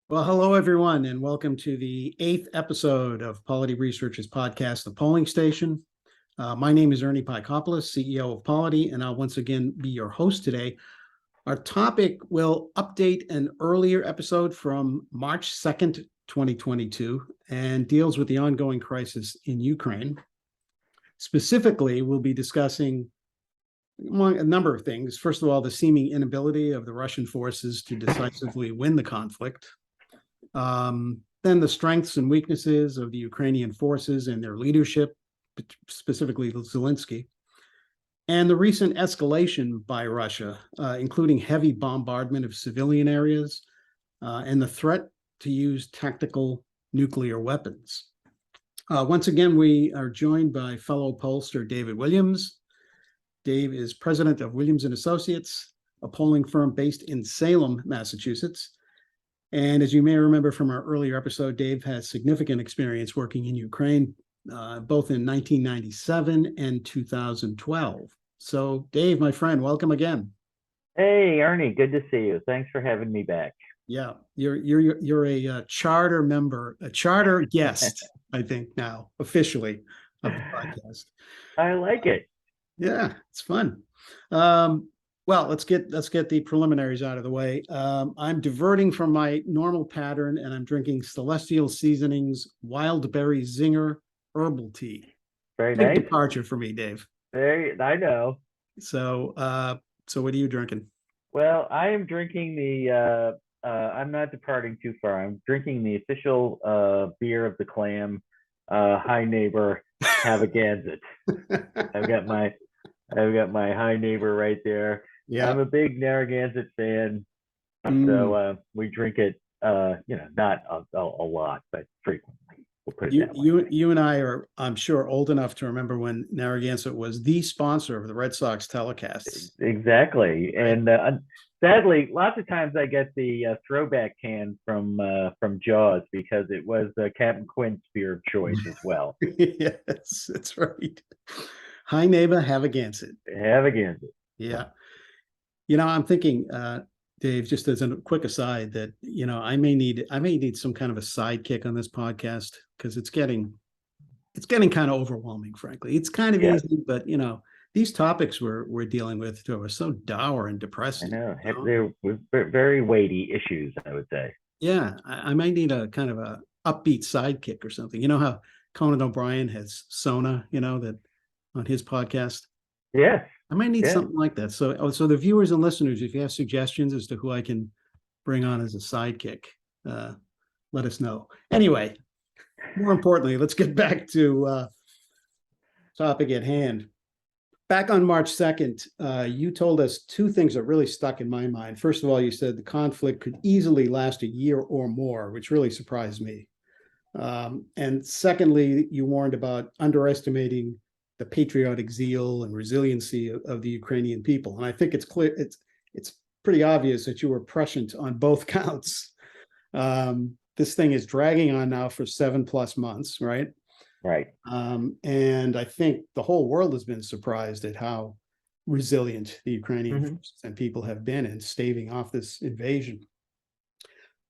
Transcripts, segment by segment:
Well, hello, everyone, and welcome to the eighth episode of Polity Research's podcast, The Polling Station. My name is Ernie Paicopolos, CEO of Polity, and I'll once again be your host today. Our topic will update an earlier episode from March 2nd, 2022, and deals with the ongoing crisis in Ukraine. Specifically, we'll be discussing among a number of things. First of all, the seeming inability of the Russian forces to decisively win the conflict. Then the strengths and weaknesses of the Ukrainian forces and their leadership, specifically Zelensky, and the recent escalation by Russia, including heavy bombardment of civilian areas and the threat to use tactical nuclear weapons. Once again, we are joined by fellow pollster David Williams. Dave is president of Williams and Associates, a polling firm based in Salem, Massachusetts. And as you may remember from our earlier episode, Dave has significant experience working in Ukraine, both in 1997 and 2012. So, Dave, my friend, welcome again. Hey, Ernie, good to see you. Thanks for having me back. Yeah, you're a charter member, a charter guest, I think now officially of the podcast. I like it. Yeah, it's fun. Well, let's get the preliminaries out of the way. I'm diverting from my normal pattern, and I'm drinking Celestial Seasonings Wild Berry Zinger Herbal Tea. Very Big nice. departure for me, Dave. I know. So what are you drinking? Well, I am drinking the. I'm not departing too far. I'm drinking the official beer of the clam, High Neighbor Havaganzit. I've got my High Neighbor right there. Yeah, I'm a big Narragansett fan, so we drink it. Not a lot, but frequently. We'll put it that way. You and I are, I'm sure, old enough to remember when Narragansett was the sponsor of the Red Sox telecasts. Exactly, and sadly, lots of times I get the throwback can from Jaws because it was Captain Quint's beer of choice as well. Yes, that's right. High Neighbor Havaganzit. Havaganzit. Yeah. I'm thinking, Dave, just as a quick aside, that I may need some kind of a sidekick on this podcast because it's getting kind of overwhelming. Frankly, it's kind of easy, but these topics we're dealing with are so dour and depressing. I know they're very weighty issues, I would say. Yeah, I might need a kind of a upbeat sidekick or something. You know how Conan O'Brien has Sona, that on his podcast. Yes. I might need something like that. So the viewers and listeners, if you have suggestions as to who I can bring on as a sidekick, let us know. Anyway, more importantly, let's get back to topic at hand. Back on March 2nd, you told us two things that really stuck in my mind. First of all, you said the conflict could easily last a year or more, which really surprised me. And secondly, you warned about underestimating the patriotic zeal and resiliency of the Ukrainian people. And I think it's clear, it's pretty obvious that you were prescient on both counts. This thing is dragging on now for 7+ months, right? Right. And I think the whole world has been surprised at how resilient the Ukrainian forces and people have been in staving off this invasion.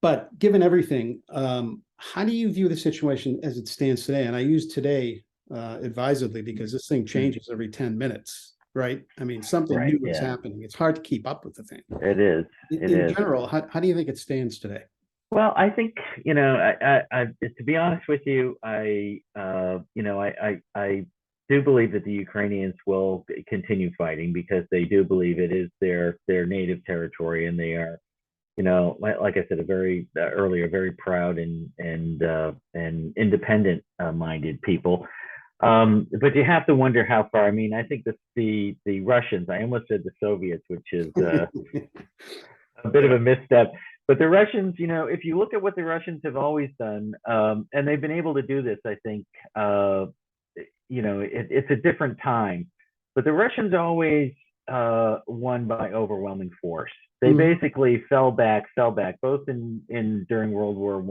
But given everything, how do you view the situation as it stands today? And I use today advisedly because this thing changes every 10 minutes, right? I mean, something new is happening. It's hard to keep up with the thing. It is. In general, how do you think it stands today? Well, I think I to be honest with you, I do believe that the Ukrainians will continue fighting because they do believe it is their native territory, and they are, like I said, a very proud and independent minded people. But you have to wonder how far. I mean, I think that the Russians, I almost said the Soviets, which is a bit of a misstep. But the Russians, if you look at what the Russians have always done, and they've been able to do this, I think, it's a different time. But the Russians always won by overwhelming force. They basically fell back, both in during World War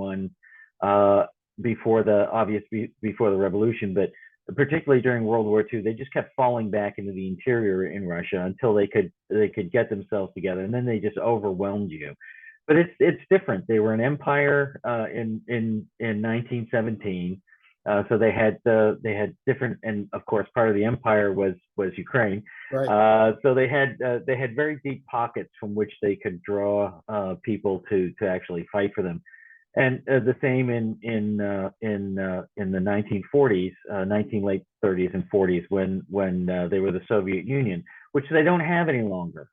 I, before the revolution, but particularly during World War II, they just kept falling back into the interior in Russia until they could get themselves together, and then they just overwhelmed you. but it's different. They were an empire in 1917, so they had different, and of course part of the empire was Ukraine. Right. So they had very deep pockets from which they could draw people to actually fight for them. And the same in the 1940s, 19 late 30s and 40s, when they were the Soviet Union, which they don't have any longer.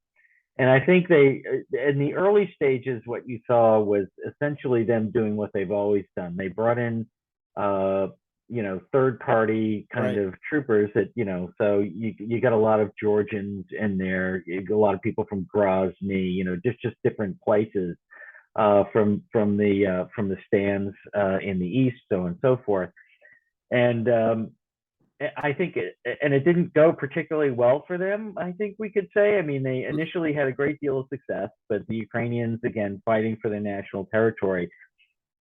And I think they, in the early stages, what you saw was essentially them doing what they've always done. They brought in, third party kind Right. of troopers that, so you got a lot of Georgians in there, you got a lot of people from Grozny, just different places from the stands in the east, so on and so forth. And I think it didn't go particularly well for them, I think we could say. I mean, they initially had a great deal of success, but the Ukrainians, again, fighting for their national territory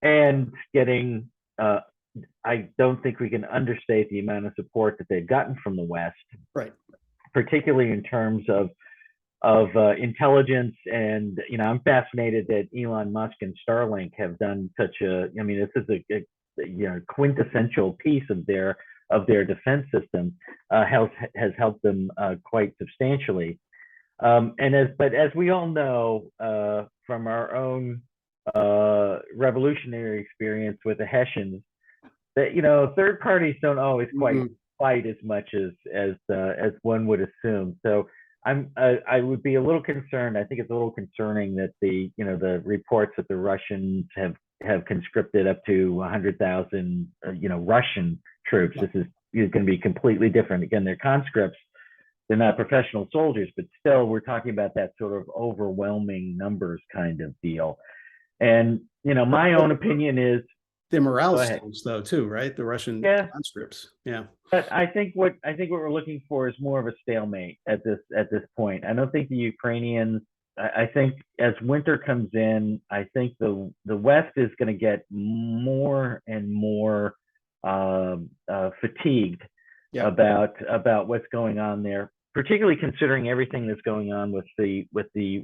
and getting, I don't think we can understate the amount of support that they've gotten from the West, Right. particularly in terms of intelligence. And I'm fascinated that Elon Musk and Starlink have done such a, I mean, this is a quintessential piece of their defense system. Has helped them quite substantially. But as we all know from our own revolutionary experience with the Hessians, that third parties don't always quite fight as much as one would assume. So I would be a little concerned. I think it's a little concerning that the reports that the Russians have conscripted up to 100,000 Russian troops. This is going to be completely different. Again, they're conscripts. They're not professional soldiers, but still we're talking about that sort of overwhelming numbers kind of deal. And my own opinion is the morale stinks though too, right? The Russian conscripts. Yeah. But I think what we're looking for is more of a stalemate at this point. I don't think the Ukrainians. I think as winter comes in, I think the West is going to get more and more fatigued about what's going on there, particularly considering everything that's going on with the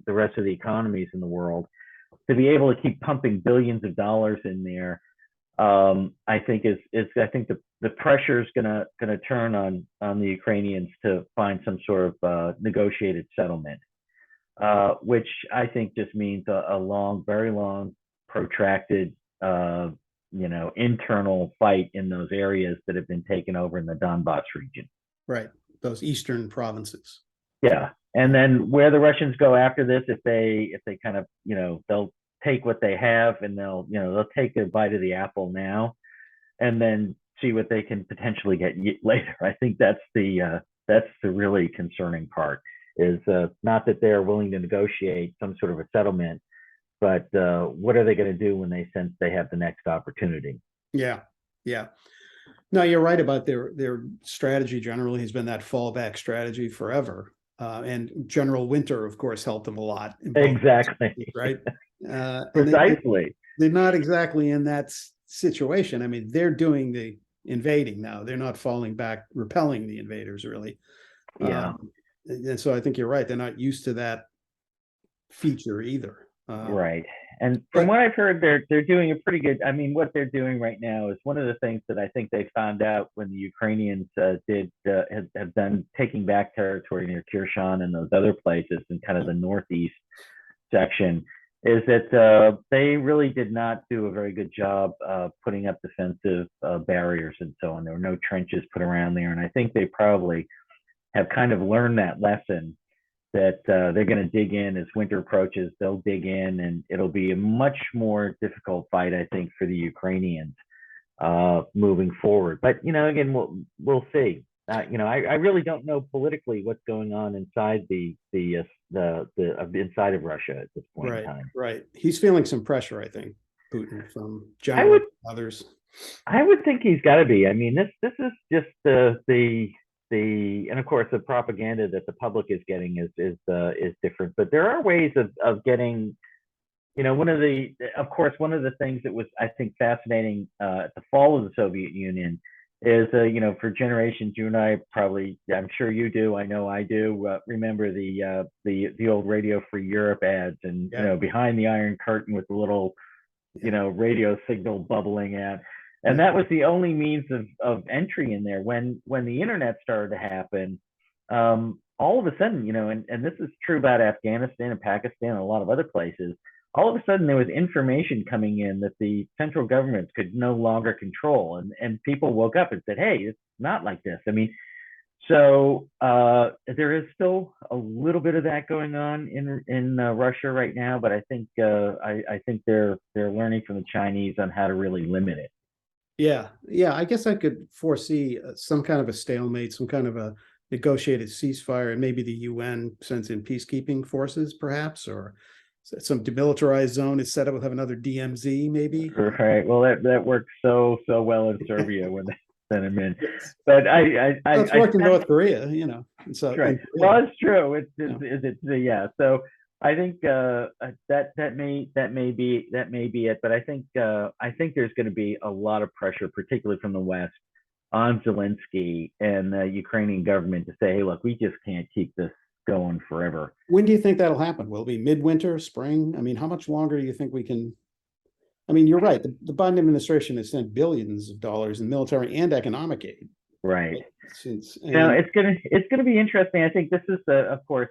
rest of the economies in the world. To be able to keep pumping billions of dollars in there, I think I think the pressure is gonna turn on the Ukrainians to find some sort of negotiated settlement, which I think just means a long, very long, protracted, internal fight in those areas that have been taken over in the Donbass region. Right, those eastern provinces. Yeah, and then where the Russians go after this, if they kind of they'll take what they have and they'll take a bite of the apple now, and then see what they can potentially get later. I think that's the really concerning part. Is not that they're willing to negotiate some sort of a settlement, but what are they going to do when they sense they have the next opportunity? Yeah, yeah. No, you're right about their strategy. Generally, has been that fallback strategy forever. And General Winter, of course, helped them a lot. Exactly. Right. Precisely. They're not exactly in that situation. I mean, they're doing the invading now. They're not falling back, repelling the invaders, really. Yeah. And so I think you're right. They're not used to that feature either. Right. And from what I've heard, they're doing a pretty good. I mean, what they're doing right now is one of the things that I think they found out when the Ukrainians have done taking back territory near Kherson and those other places in kind of the northeast section, is that they really did not do a very good job putting up defensive barriers and so on. There were no trenches put around there, and I think they probably have kind of learned that lesson, that they're going to dig in as winter approaches. They'll dig in, and it'll be a much more difficult fight, I think, for the Ukrainians moving forward. But again, we'll see. I really don't know politically what's going on inside the inside of Russia at this point in time. Right. He's feeling some pressure, I think, Putin, from General and others. I would think he's got to be. I mean, this is just and of course the propaganda that the public is getting is different. But there are ways of getting. One of the things that was, I think, fascinating at the fall of the Soviet Union is for generations, you and I probably, I'm sure you do, I know I do, remember the old Radio Free Europe ads, and Yeah. behind the Iron Curtain with the little radio signal bubbling out. And Yeah. that was the only means of entry in there. When the internet started to happen, all of a sudden, and this is true about Afghanistan and Pakistan and a lot of other places, all of a sudden there was information coming in that the central governments could no longer control. And people woke up and said, hey, it's not like this. I mean, so there is still a little bit of that going on in Russia right now, but I think I think they're learning from the Chinese on how to really limit it. Yeah. Yeah. I guess I could foresee some kind of a stalemate, some kind of a negotiated ceasefire, and maybe the UN sends in peacekeeping forces, perhaps, or some demilitarized zone is set up. We'll have another DMZ, maybe. Right. Well, that worked so well in Serbia when they sent him in. Yes. But It's worked in North Korea, So right. Well, it's true. It's yeah. So I think that may be it. But I think there's going to be a lot of pressure, particularly from the West, on Zelensky and the Ukrainian government to say, hey, look, we just can't keep this going forever. When do you think that'll happen? Will it be midwinter, spring? I mean, how much longer do you think we can? I mean, you're right. The Biden administration has sent billions of dollars in military and economic aid. Right. Since it's gonna be interesting. I think this is of course,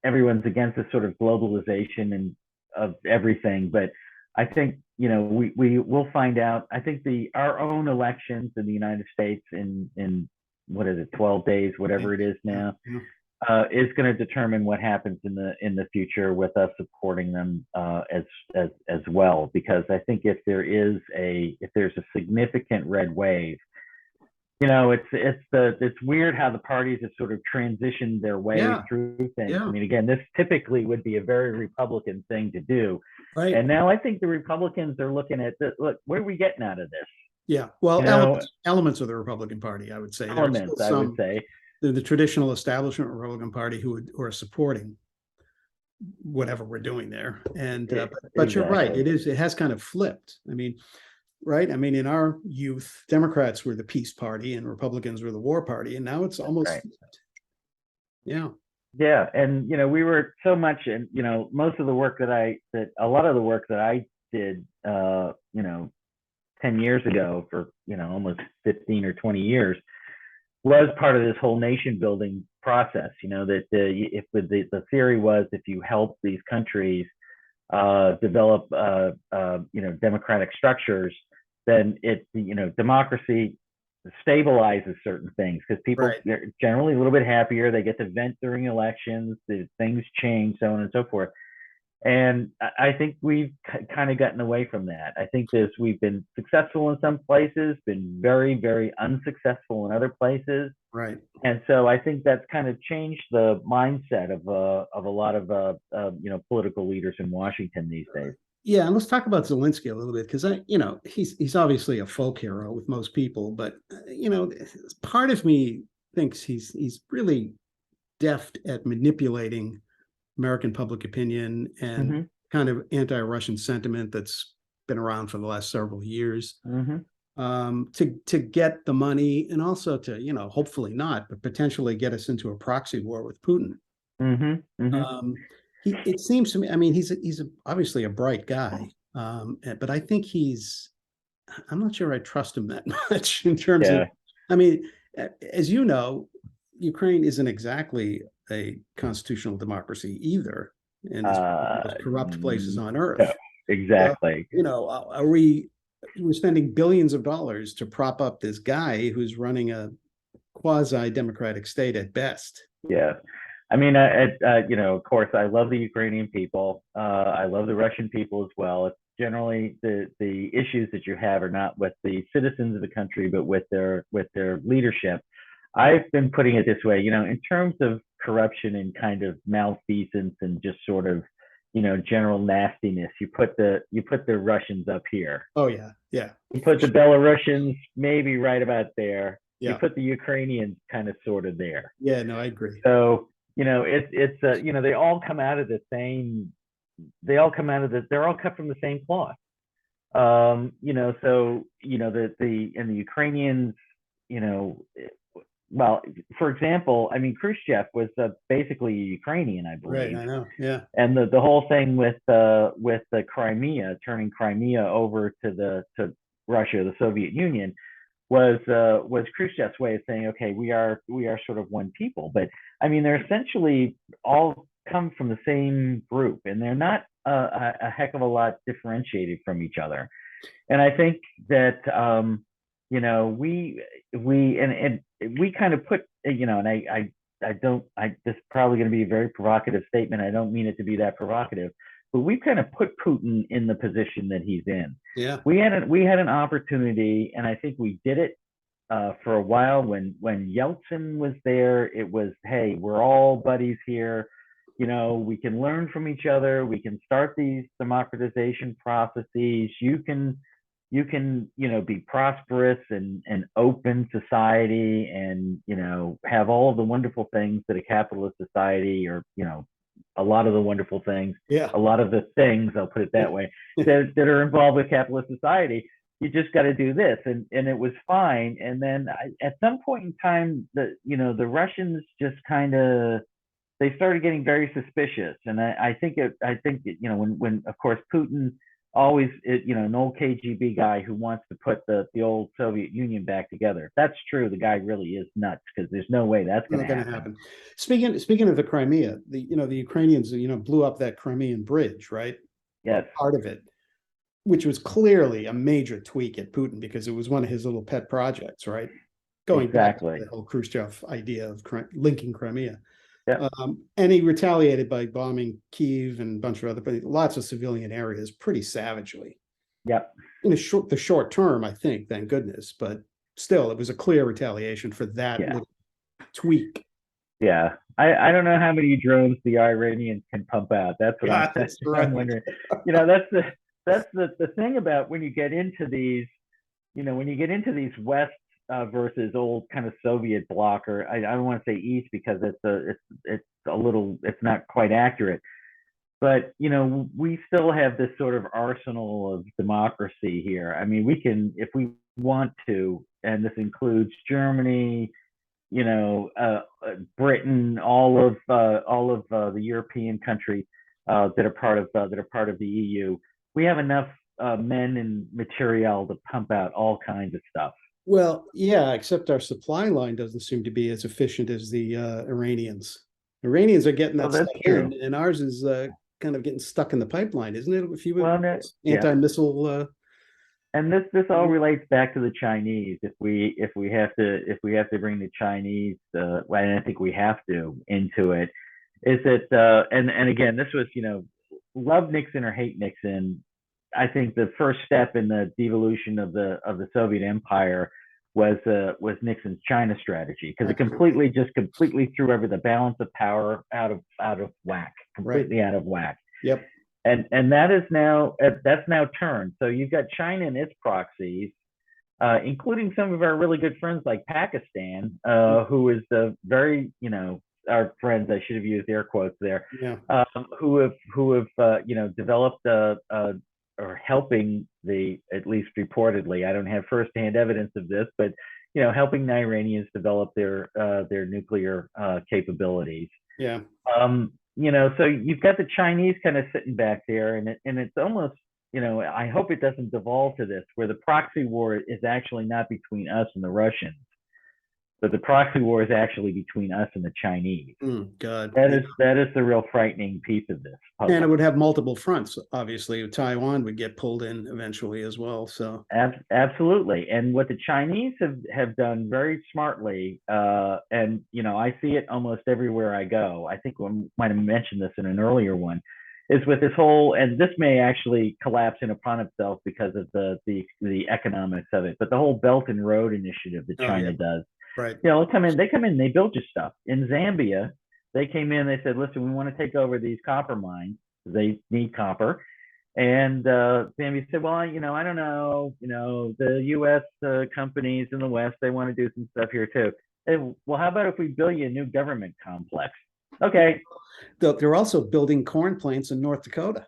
everyone's against this sort of globalization and of everything, but I think we will find out. I think our own elections in the United States in what is it, 12 days, whatever it is now, is going to determine what happens in the future with us supporting them as well. Because I think if there's a significant red wave, it's weird how the parties have sort of transitioned their way through things. Yeah. I mean, again, this typically would be a very Republican thing to do, right. And now I think the Republicans are looking at this. Look, what are we getting out of this? Yeah, well, elements of the Republican Party, I would say. Elements, I would say. The traditional establishment Republican Party who are supporting whatever we're doing there. And but exactly. You're right, it has kind of flipped. I mean, right? I mean, in our youth, Democrats were the peace party and Republicans were the war party, and now it's almost flipped. Yeah. Yeah, and we were so much, and most of the work a lot of the work that I did, 10 years ago for almost 15 or 20 years was part of this whole nation building process. That if the theory was, if you help these countries develop democratic structures, then democracy stabilizes certain things, because people are generally a little bit happier. They get to vent during elections. Things change, so on and so forth. And I think we've kind of gotten away from that. I think we've been successful in some places, been very, very unsuccessful in other places. Right. And so I think that's kind of changed the mindset of a lot of political leaders in Washington these days. Yeah, and let's talk about Zelensky a little bit, because he's obviously a folk hero with most people, but part of me thinks he's really deft at manipulating American public opinion and kind of anti-Russian sentiment that's been around for the last several years, to get the money, and also to hopefully not, but potentially get us into a proxy war with Putin. It seems to me, I mean, he's obviously a bright guy, but I think I'm not sure I trust him that much in terms of, I mean, as you know, Ukraine isn't exactly a constitutional democracy either, and it's one of the most corrupt places on earth. Yeah, exactly. We're spending billions of dollars to prop up this guy who's running a quasi-democratic state at best. Yeah. I mean, of course, I love the Ukrainian people. I love the Russian people as well. It's generally the issues that you have are not with the citizens of the country, but with their leadership. I've been putting it this way, in terms of corruption and kind of malfeasance and just sort of, general nastiness. You put the Russians up here. Oh yeah, yeah. You put the Belarusians maybe right about there. Yeah. You put the Ukrainians kind of sort of there. Yeah, no, I agree. So it's they all come out of the same. They're all cut from the same cloth. So the Ukrainians, you know, well, for example, I mean, Khrushchev was basically Ukrainian, I Right, believe, I know. Yeah. and the whole thing with the Crimea, turning Crimea over to Russia, the Soviet Union, was Khrushchev's way of saying, okay, we are sort of one people. But I mean, they're essentially all come from the same group, and they're not a heck of a lot differentiated from each other. And I think that we we kind of put and I don't I this is probably going to be a very provocative statement. I don't mean it to be that provocative, but we kind of put Putin in the position that he's in. Yeah. We had an opportunity, and I think we did it for a while. When Yeltsin was there, it was, hey, we're all buddies here. We can learn from each other. We can start these democratization processes. You can be prosperous and open society, and have all of the wonderful things that a capitalist society, or a lot of the wonderful things, Yeah. a lot of the things, I'll put it that way, that are involved with capitalist society. You just got to do this, and it was fine. And then at some point in time, the Russians just kind of, they started getting very suspicious. And I think when of course Putin always, an old KGB guy who wants to put the old Soviet Union back together. If that's true, the guy really is nuts, because there's no way that's going Not to going to happen. happen. Speaking of the Crimea, the Ukrainians blew up that Crimean bridge, right? Or Yes, part of it, which was clearly a major tweak at Putin because it was one of his little pet projects, right? Going back to exactly. the whole Khrushchev idea of linking Crimea. Yeah, And he retaliated by bombing Kiev and a bunch of lots of civilian areas pretty savagely. yeah, In the short term, I think, thank goodness, but still, it was a clear retaliation for that yeah, little tweak. yeah. I don't know how many drones the Iranians can pump out. That's what I'm Yeah, that's I'm right. wondering. That's the thing about when you get into these, West versus old kind of Soviet bloc, or I don't want to say East, because it's not quite accurate. But we still have this sort of arsenal of democracy here. I mean, we can, if we want to, and this includes Germany, Britain, all of the European countries that are part of the EU. We have enough men and material to pump out all kinds of stuff. Well, yeah, except our supply line doesn't seem to be as efficient as the Iranians. Iranians are getting Well, that that's stuff true. in, and ours is kind of getting stuck in the pipeline, isn't it? If you Well, no, yeah, anti-missile, and this all relates back to the Chinese. If we have to bring the Chinese, well, and I think we have to, into it, is that and again, this was, love Nixon or hate Nixon. I think the first step in the devolution of the Soviet Empire was Nixon's China strategy, because it absolutely. completely threw over the balance of power out of whack, Right. completely out of whack. Yep. And that's now turned. So you've got China and its proxies, including some of our really good friends like Pakistan, who is the very, our friends. I should have used air quotes there. Yeah. Who have developed or helping, at least reportedly. I don't have firsthand evidence of this, but helping the Iranians develop their nuclear capabilities. Yeah. So you've got the Chinese kind of sitting back there, and it's almost, I hope it doesn't devolve to this, where the proxy war is actually not between us and the Russians, but the proxy war is actually between us and the Chinese. God. That Yeah. is that is the real frightening piece of this And it puzzle. would have multiple fronts. Obviously, Taiwan would get pulled in eventually as well. So, Absolutely. And what the Chinese have done very smartly, and I see it almost everywhere I go. I think we might have mentioned this in an earlier one, is with this whole, and this may actually collapse in upon itself because of the economics of it, but the whole Belt and Road Initiative that oh yeah, China does. right. They come in, they build you stuff. In Zambia, they came in, they said, listen, we want to take over these copper mines. They need copper. And Zambia said, well, I don't know, the U.S. Companies in the West, they want to do some stuff here too. And, well, how about if we build you a new government complex? Okay. They're also building corn plants in North Dakota.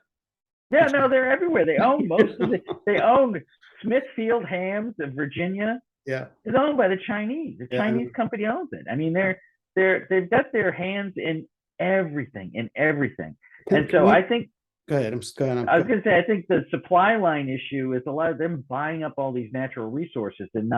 Yeah, no, they're everywhere. They own most of they own Smithfield Hams of Virginia Yeah, is owned by the Chinese. The yeah. Chinese company owns it. I mean, they've got their hands in everything. Can, And can so we I think go ahead? Go ahead. I was going to say I think the supply line issue is a lot of them buying up all these natural resources and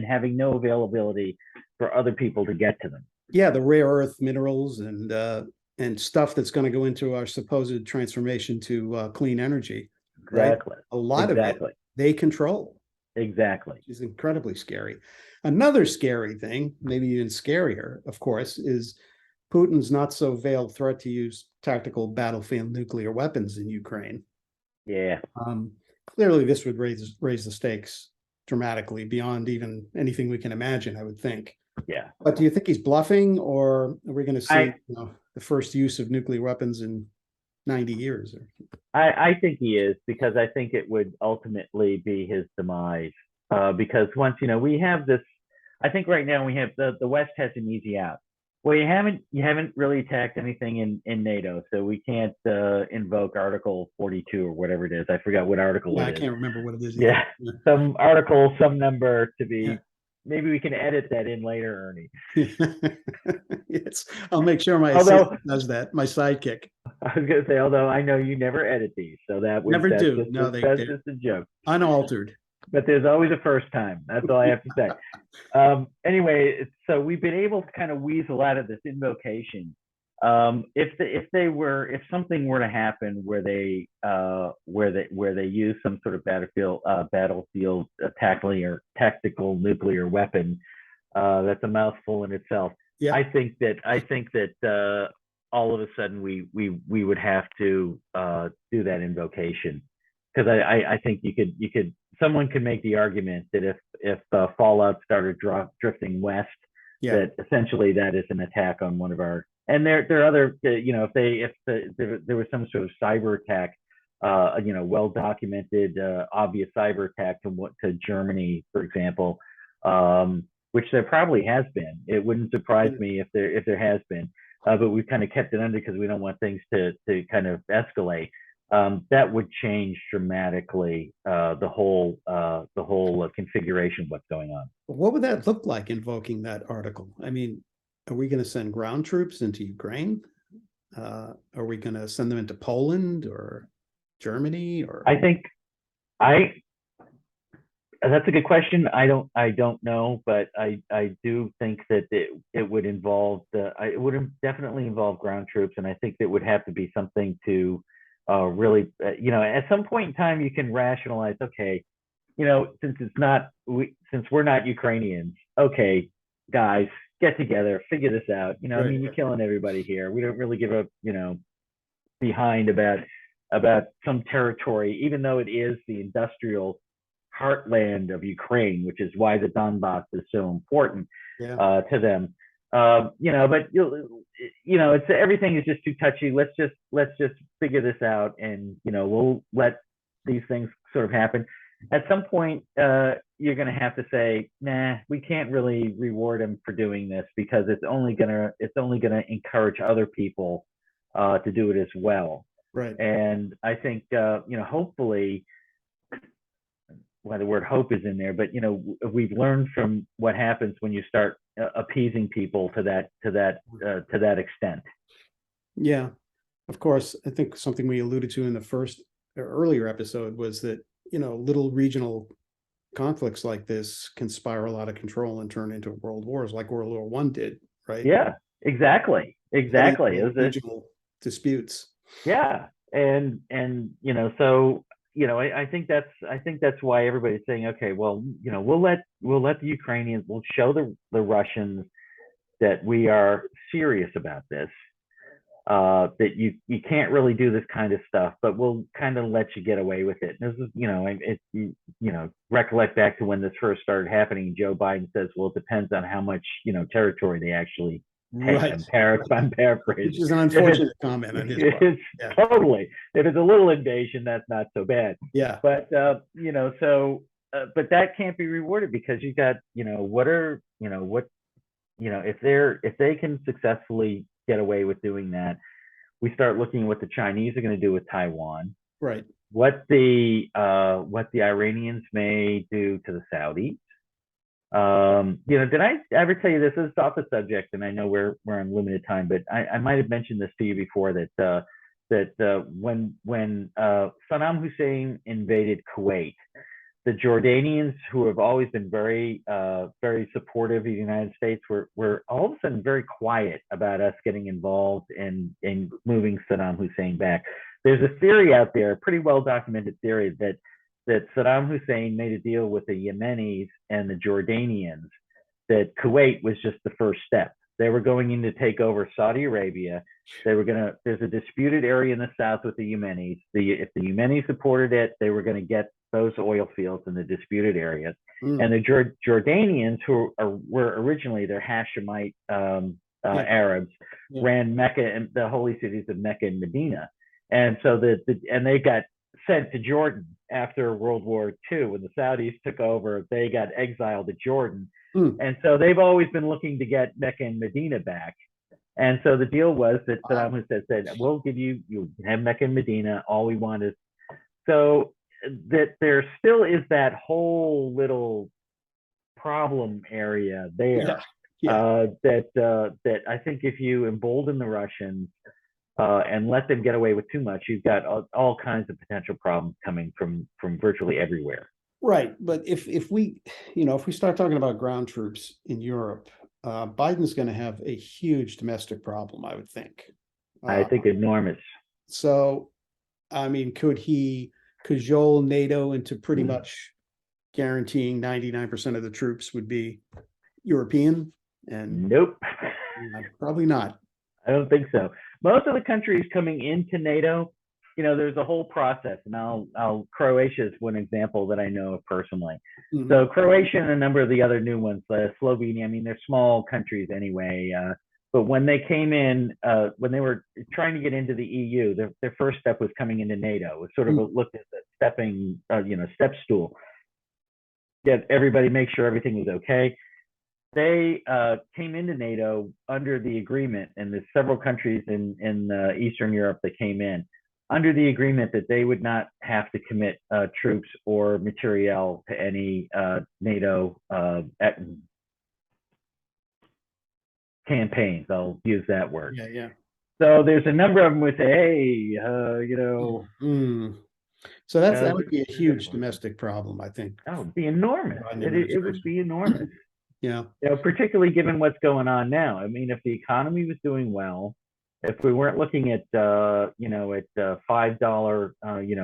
having no availability for other people to get to them. Yeah, the rare earth minerals and stuff that's going to go into our supposed transformation to clean energy, right? Exactly. A lot of it Exactly. they control, Exactly. which is incredibly scary. Another scary thing, maybe even scarier, of course, is Putin's not so veiled threat to use tactical battlefield nuclear weapons in Ukraine. Yeah. Clearly, this would raise the stakes dramatically beyond even anything we can imagine, I would think. Yeah. But do you think he's bluffing, or are we going to see I the first use of nuclear weapons in 90 years? I think he is, because I think it would ultimately be his demise. Because once we have this, I think right now we have the West has an easy out. Well, you haven't really attacked anything in NATO, so we can't invoke Article 42 or whatever it is. I forgot what article Yeah, it I is. can't remember what it is either. Yeah, some article, some number to Yeah. be. Maybe we can edit that in later, Ernie. Yes, I'll make sure my Although assistant does that. My sidekick. I was going to say, although I know you never edit these, so Never that's do. just No, that's just a joke. unaltered. But there's always a first time. That's all I have to say. Anyway, so we've been able to kind of weasel out of this invocation. If something were to happen where they use some sort of battlefield tactical nuclear weapon, that's a mouthful in itself. Yeah. I think that all of a sudden we would have to do that invocation, because I think you could someone could make the argument that if fallout started drifting west, Yeah. that essentially that is an attack on one of our, and there are other, there was some sort of cyber attack, well documented, obvious cyber attack to Germany, for example, which there probably has been. It wouldn't surprise me if there has been, but we've kind of kept it under because we don't want things to kind of escalate. That would change dramatically the whole configuration of what's going on. What would that look like, invoking that article? I mean, are we going to send ground troops into Ukraine? Are we going to send them into Poland or Germany? Or I think that's a good question. I don't know, but I do think that it would involve it would definitely involve ground troops, and I think it would have to be something to really, at some point in time you can rationalize, okay, since we're not Ukrainians, okay, guys, get together, figure this out. Right. I mean, you're killing everybody here. We don't really give a behind about some territory, even though it is the industrial heartland of Ukraine, which is why the Donbass is so important to them. But it's everything is just too touchy. Let's just figure this out, and we'll let these things sort of happen. At some point, you're going to have to say, nah, we can't really reward them for doing this, because it's only gonna encourage other people to do it as well. Right. And I think hopefully, well, the word hope is in there, but we've learned from what happens when you start appeasing people to that extent. Yeah, of course. I think something we alluded to in the first earlier episode was that little regional conflicts like this can spiral out of control and turn into world wars, like World War I did, right? Yeah, exactly. Regional disputes. Yeah, and so I think that's why everybody's saying, okay, well, we'll let the Ukrainians, we'll show the Russians that we are serious about this, that you can't really do this kind of stuff, but we'll kind of let you get away with it. And this is, recollect back to when this first started happening. Joe Biden says, well, it depends on how much territory they actually take. Right. I'm paraphrasing. Which is an unfortunate comment on his part. Yeah. Totally. If it's a little invasion, that's not so bad. Yeah. But but that can't be rewarded, because you got if they can successfully get away with doing that, We start looking at what the Chinese are going to do with Taiwan, Right. what the Iranians may do to the Saudis. Did I ever tell you this? This is off the subject, and I know we're on limited time, but I might have mentioned this to you before that when Saddam Hussein invaded Kuwait, the Jordanians, who have always been very very supportive of the United States, were all of a sudden very quiet about us getting involved in moving Saddam Hussein back. There's a theory out there, a pretty well documented theory, that Saddam Hussein made a deal with the Yemenis and the Jordanians, that Kuwait was just the first step. They were going in to take over Saudi Arabia. There's a disputed area in the south with the Yemenis. If the Yemenis supported it, they were going to get those oil fields in the disputed areas. And the Jordanians, who were originally, they're Hashemite Arabs, ran Mecca and the holy cities of Mecca and Medina. And so and they got sent to Jordan after World War II. When the Saudis took over, they got exiled to Jordan. And so they've always been looking to get Mecca and Medina back. And so the deal was that Saddam Hussein said, we'll give you have Mecca and Medina. All we want is, so that there still is that whole little problem area there. That I think if you embolden the Russians and let them get away with too much, you've got all kinds of potential problems coming from virtually everywhere. Right, but if we start talking about ground troops in Europe, Biden's going to have a huge domestic problem, I would think. I think enormous. So, I mean, could he cajole NATO into pretty much guaranteeing 99% of the troops would be European? And nope, probably not. I don't think so. Most of the countries coming into NATO, there's a whole process, and Croatia is one example that I know of personally. So Croatia and a number of the other new ones, Slovenia, I mean, they're small countries anyway. But when they came in, when they were trying to get into the EU, their first step was coming into NATO. It was sort of looked at the step stool. Get everybody, make sure everything was okay. They came into NATO under the agreement, and there's several countries in Eastern Europe that came in under the agreement that they would not have to commit troops or materiel to any NATO campaigns. I'll use that word. Yeah. So there's a number of them would say, hey, So that would be a huge domestic problem, I think. That would be enormous. It would be enormous. Yeah. Particularly given what's going on now. I mean, if the economy was doing well, if we weren't looking at $5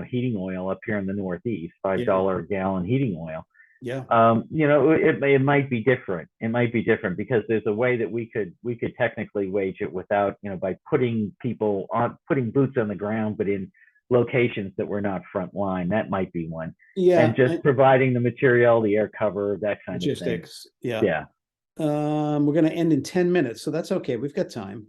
heating oil up here in the Northeast, $5 a gallon heating oil. Yeah. It might be different. It might be different because there's a way that we could technically wage it without, by putting boots on the ground, but in locations that were not front line. That might be one. Yeah. And just providing the material, the air cover, that kind logistics, of thing. Yeah. We're going to end in 10 minutes, so that's okay. We've got time.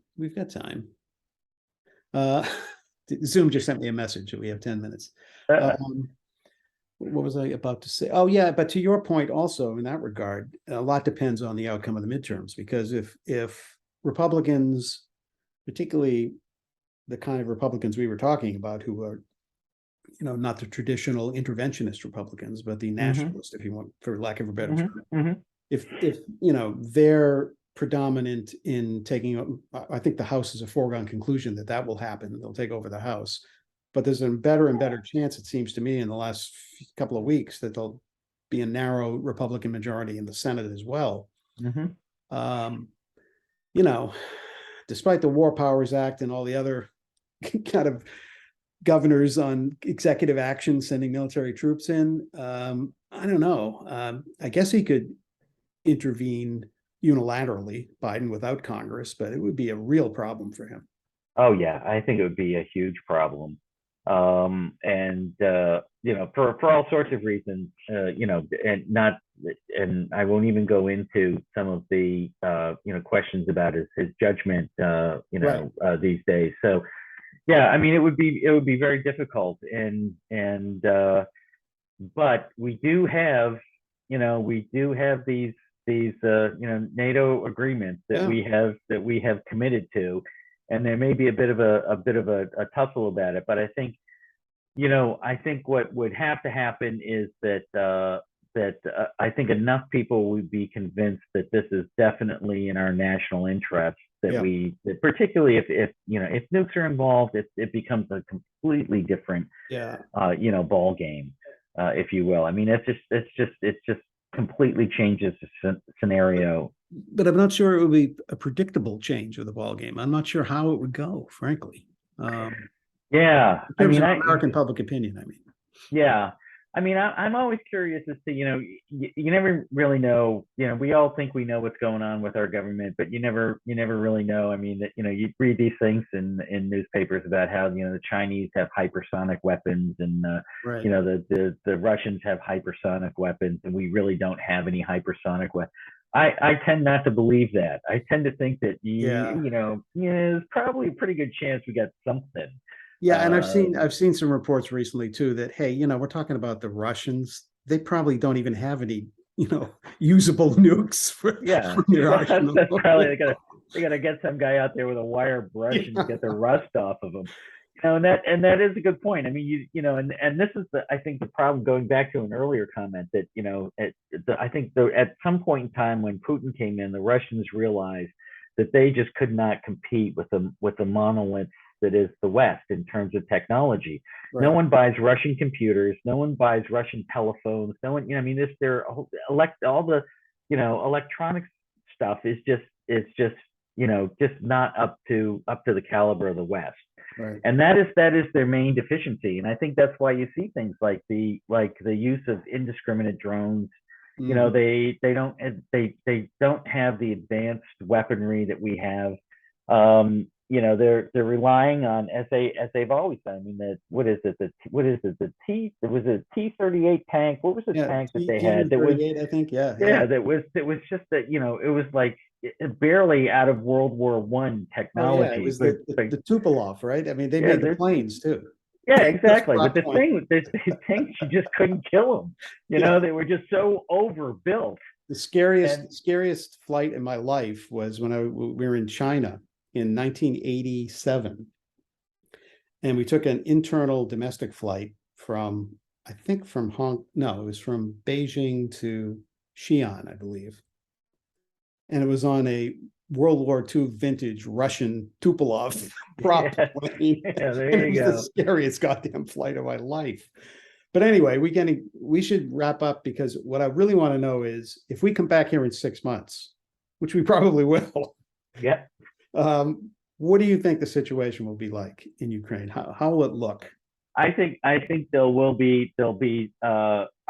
Zoom just sent me a message that we have 10 minutes. What was I about to say? Oh, yeah. But to your point also in that regard, a lot depends on the outcome of the midterms, because if Republicans, particularly the kind of Republicans we were talking about, who are, not the traditional interventionist Republicans, but the nationalist, if you want, for lack of a better term, if they're predominant in taking, I think the House is a foregone conclusion that will happen. They'll take over the House. But there's a better and better chance, it seems to me, in the last couple of weeks that there'll be a narrow Republican majority in the Senate as well. Despite the War Powers Act and all the other kind of governors on executive action, sending military troops in, I don't know. I guess he could intervene unilaterally, Biden, without Congress, but it would be a real problem for him. Oh, yeah. I think it would be a huge problem. For all sorts of reasons, and I won't even go into some of the, questions about his judgment, these days. So, yeah, I mean, it would be very difficult. But we do have these NATO agreements that we have committed to. and there may be a bit of a tussle about it. But I think, I think what would have to happen is that I think enough people would be convinced that this is definitely in our national interest, that that particularly if nukes are involved, it becomes a completely different ball game, if you will. I mean, it's just completely changes the scenario. But I'm not sure it would be a predictable change of the ball game. I'm not sure how it would go, frankly. Yeah, in terms of American public opinion, I mean. Yeah, I mean, I'm always curious as to, you never really know. We all think we know what's going on with our government, but you never really know. I mean, that you read these things in newspapers about how the Chinese have hypersonic weapons, and right. The Russians have hypersonic weapons, and we really don't have any hypersonic weapons. I tend not to believe that. I tend to think that there's probably a pretty good chance we got something. Yeah, and I've seen some reports recently too that, hey, we're talking about the Russians. They probably don't even have any, usable nukes for their arsenal. That's probably they gotta get some guy out there with a wire brush and get the rust off of them. And that is a good point. I mean, and this is I think the problem, going back to an earlier comment, that I think at some point in time when Putin came in, the Russians realized that they just could not compete with the monolith that is the West in terms of technology. Right. No one buys Russian computers. No one buys Russian telephones. No one, all the, electronics stuff is just not up to the caliber of the West. Right. And that is their main deficiency. And I think that's why you see things like the use of indiscriminate drones. They don't have the advanced weaponry that we have. They're relying on, as they've always done. I mean, the T-38 tank. What was the tank that they had? That was, I think, yeah. That was just that, it was like barely out of World War I technology. Oh, yeah, it was the Tupolev, right? I mean, they made the planes too. Yeah, exactly. But the tanks, you just couldn't kill them. They were just so overbuilt. The scariest flight in my life was when we were in China in 1987, and we took an internal domestic flight from Beijing to Xi'an, I believe, and it was on a World War II vintage Russian Tupolev prop plane. Yeah, there you go. The scariest goddamn flight of my life. But anyway, we should wrap up, because what I really want to know is, if we come back here in 6 months, which we probably will. Yeah. What do you think the situation will be like in Ukraine? How will it look? I think there'll be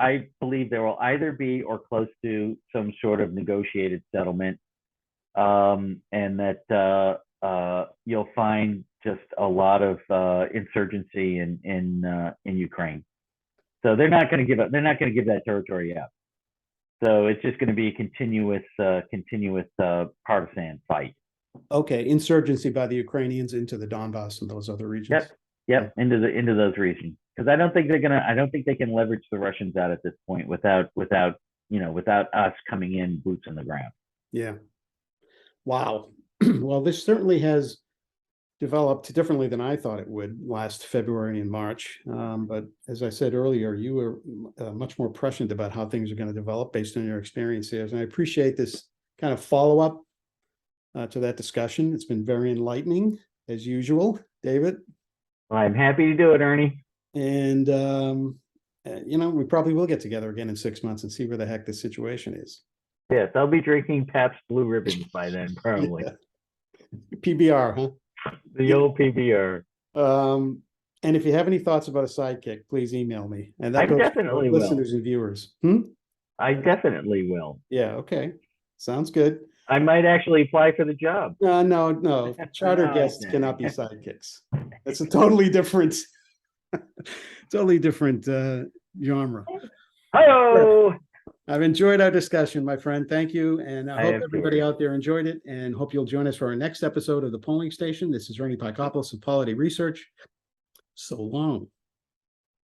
I believe there will either be or close to some sort of negotiated settlement, and that you'll find just a lot of insurgency in Ukraine. So they're not going to give up. They're not going to give that territory up. So it's just going to be a continuous partisan fight. Okay, insurgency by the Ukrainians into the Donbass and those other regions. Yep, into those regions, because I don't think they can leverage the Russians out at this point without us coming in, boots on the ground. Yeah. Wow. Well, this certainly has developed differently than I thought it would last February and March. But as I said earlier, you were much more prescient about how things are going to develop based on your experiences, and I appreciate this kind of follow-up to that discussion. It's been very enlightening, as usual, David. I'm happy to do it, Ernie. And we probably will get together again in 6 months and see where the heck this situation is. Yes, I'll be drinking Pabst Blue Ribbons by then, probably. Yeah. PBR, huh? The old PBR. And if you have any thoughts about a sidekick, please email me. And that I definitely will. Listeners and viewers. I definitely will. Yeah. Okay. Sounds good. I might actually apply for the job. No. Charter guests cannot be sidekicks. It's a totally different genre. Hello. I've enjoyed our discussion, my friend. Thank you. And I hope everybody out there enjoyed it, and hope you'll join us for our next episode of The Polling Station. This is Ernie Paicopolos of Polity Research. So long.